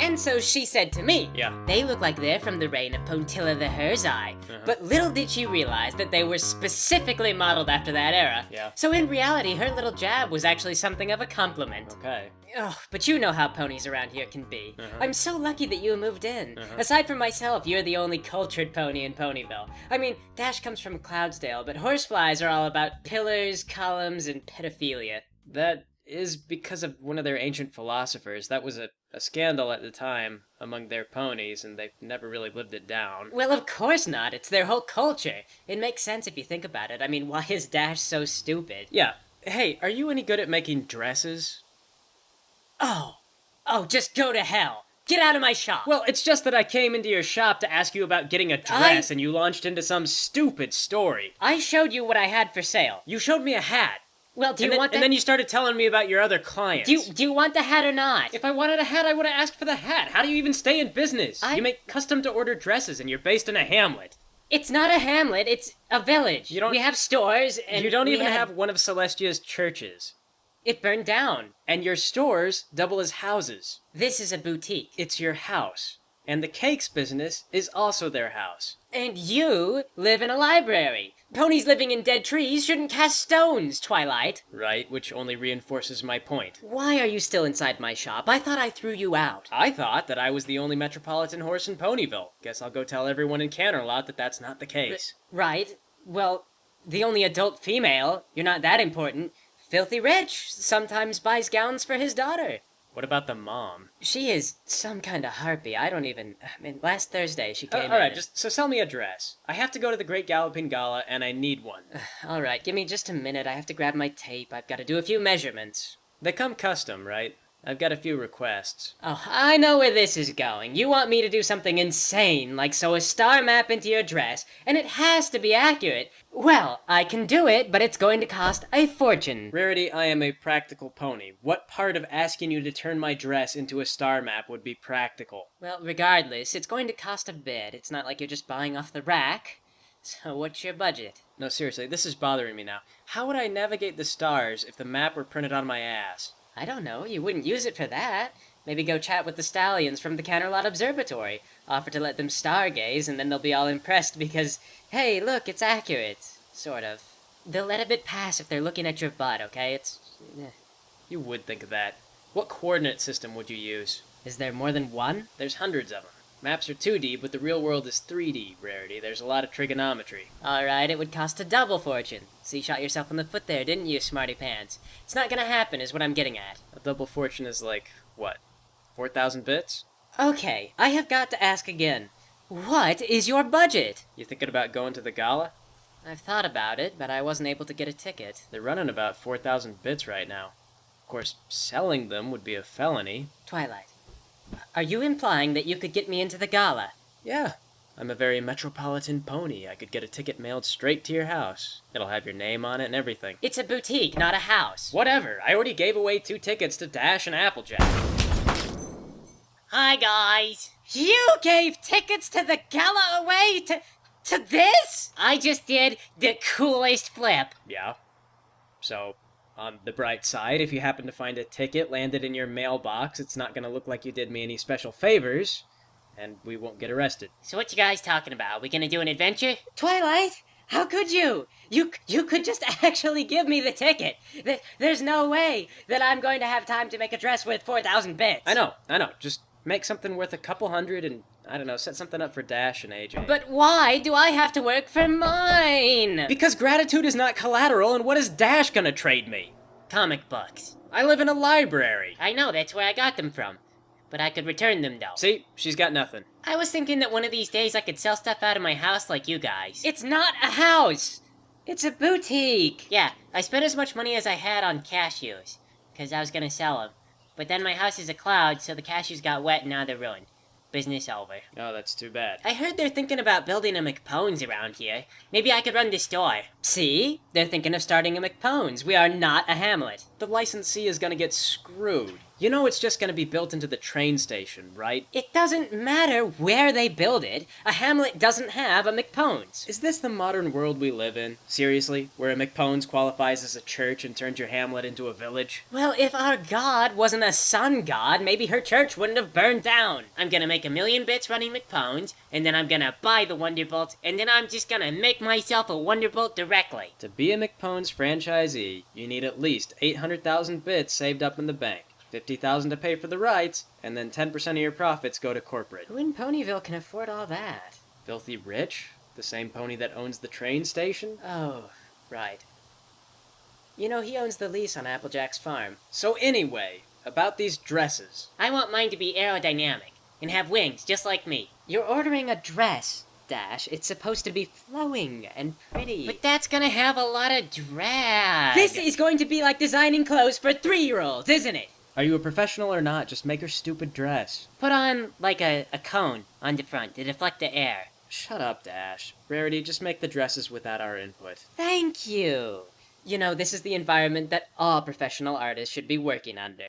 And so she said to me, Yeah. they look like they're from the reign of Pontilla the Herzai. But little did she realize that they were specifically modeled after that era. Yeah. So in reality, her little jab was actually something of a compliment. Okay. Oh, but you know how ponies around here can be. I'm so lucky that you moved in. Aside from myself, you're the only cultured pony in Ponyville. I mean, Dash comes from Cloudsdale, but horseflies are all about pillars, columns, and pedophilia. That is because of one of their ancient philosophers. That was a scandal at the time among their ponies, and they've never really lived it down. Well, of course not. It's their whole culture. It makes sense if you think about it. I mean, why is Dash so stupid? Yeah. Hey, are you any good at making dresses? Oh, just go to hell. Get out of my shop. Well, it's just that I came into your shop to ask you about getting a dress, and you launched into some stupid story. I showed you what I had for sale. You showed me a hat. Well, do you want that? And then you started telling me about your other clients. Do you want the hat or not? If I wanted a hat, I would have asked for the hat. How do you even stay in business? You make custom-to-order dresses, and you're based in a hamlet. It's not a hamlet, it's a village. We have stores, and you don't even have one of Celestia's churches. It burned down. And your stores double as houses. This is a boutique. It's your house. And the cakes business is also their house. And you live in a library. Ponies living in dead trees shouldn't cast stones, Twilight. Right, which only reinforces my point. Why are you still inside my shop? I thought I threw you out. I thought that I was the only metropolitan horse in Ponyville. Guess I'll go tell everyone in Canterlot that that's not the case. Right. Well, the only adult female. You're not that important. Filthy Rich sometimes buys gowns for his daughter. What about the mom? She is some kind of harpy. I mean, last Thursday she came in. Alright, so sell me a dress. I have to go to the Great Galloping Gala, and I need one. Alright, give me just a minute. I have to grab my tape. I've got to do a few measurements. They come custom, right? I've got a few requests. Oh, I know where this is going. You want me to do something insane, like sew a star map into your dress, and it has to be accurate. Well, I can do it, but it's going to cost a fortune. Rarity, I am a practical pony. What part of asking you to turn my dress into a star map would be practical? Well, regardless, it's going to cost a bit. It's not like you're just buying off the rack. So what's your budget? No, seriously, this is bothering me now. How would I navigate the stars if the map were printed on my ass? I don't know. You wouldn't use it for that. Maybe go chat with the stallions from the Canterlot Observatory. Offer to let them stargaze, and then they'll be all impressed because, hey, look, it's accurate. Sort of. They'll let a bit pass if they're looking at your butt, okay? You would think of that. What coordinate system would you use? Is there more than one? There's hundreds of them. Maps are 2D, but the real world is 3D, Rarity. There's a lot of trigonometry. Alright, it would cost a double fortune. So you shot yourself in the foot there, didn't you, smarty pants? It's not gonna happen, is what I'm getting at. A double fortune is like, what, 4,000 bits? Okay, I have got to ask again. What is your budget? You thinking about going to the gala? I've thought about it, but I wasn't able to get a ticket. They're running about 4,000 bits right now. Of course, selling them would be a felony. Twilight, are you implying that you could get me into the gala? Yeah. I'm a very metropolitan pony. I could get a ticket mailed straight to your house. It'll have your name on it and everything. It's a boutique, not a house. Whatever. I already gave away 2 tickets to Dash and Applejack. Hi, guys. You gave tickets to the gala away to this? I just did the coolest flip. Yeah. So, on the bright side, if you happen to find a ticket landed in your mailbox, it's not gonna look like you did me any special favors, and we won't get arrested. So what you guys talking about? We gonna do an adventure? Twilight, how could you? You could just actually give me the ticket. There's no way that I'm going to have time to make a dress with 4,000 bits. I know. Just make something worth a couple hundred and, I don't know, set something up for Dash and AJ. But why do I have to work for mine? Because gratitude is not collateral, and what is Dash gonna trade me? Comic books. I live in a library. I know, that's where I got them from. But I could return them, though. See? She's got nothing. I was thinking that one of these days I could sell stuff out of my house like you guys. It's not a house! It's a boutique! Yeah, I spent as much money as I had on cashews, because I was gonna sell them. But then my house is a cloud, so the cashews got wet and now they're ruined. Business over. Oh, that's too bad. I heard they're thinking about building a McPones around here. Maybe I could run the store. See? They're thinking of starting a McPones. We are not a hamlet. the licensee is gonna get screwed. You know it's just gonna be built into the train station, right? It doesn't matter where they build it. A hamlet doesn't have a McPones. Is this the modern world we live in? Seriously? Where a McPones qualifies as a church and turns your hamlet into a village? Well, if our god wasn't a sun god, maybe her church wouldn't have burned down. I'm gonna make 1,000,000 bits running McPones, and then I'm gonna buy the Wonderbolt, and then I'm just gonna make myself a Wonderbolt directly. To be a McPones franchisee, you need at least 800,000 bits saved up in the bank. 50,000 to pay for the rights, and then 10% of your profits go to corporate. Who in Ponyville can afford all that? Filthy Rich? The same pony that owns the train station? Oh, right. You know, he owns the lease on Applejack's farm. So anyway, about these dresses. I want mine to be aerodynamic, and have wings just like me. You're ordering a dress, Dash. It's supposed to be flowing and pretty. But that's gonna have a lot of drag. This is going to be like designing clothes for 3-year-olds, isn't it? Are you a professional or not? Just make her stupid dress. Put on, like, a cone on the front to deflect the air. Shut up, Dash. Rarity, just make the dresses without our input. Thank you. You know, this is the environment that all professional artists should be working under.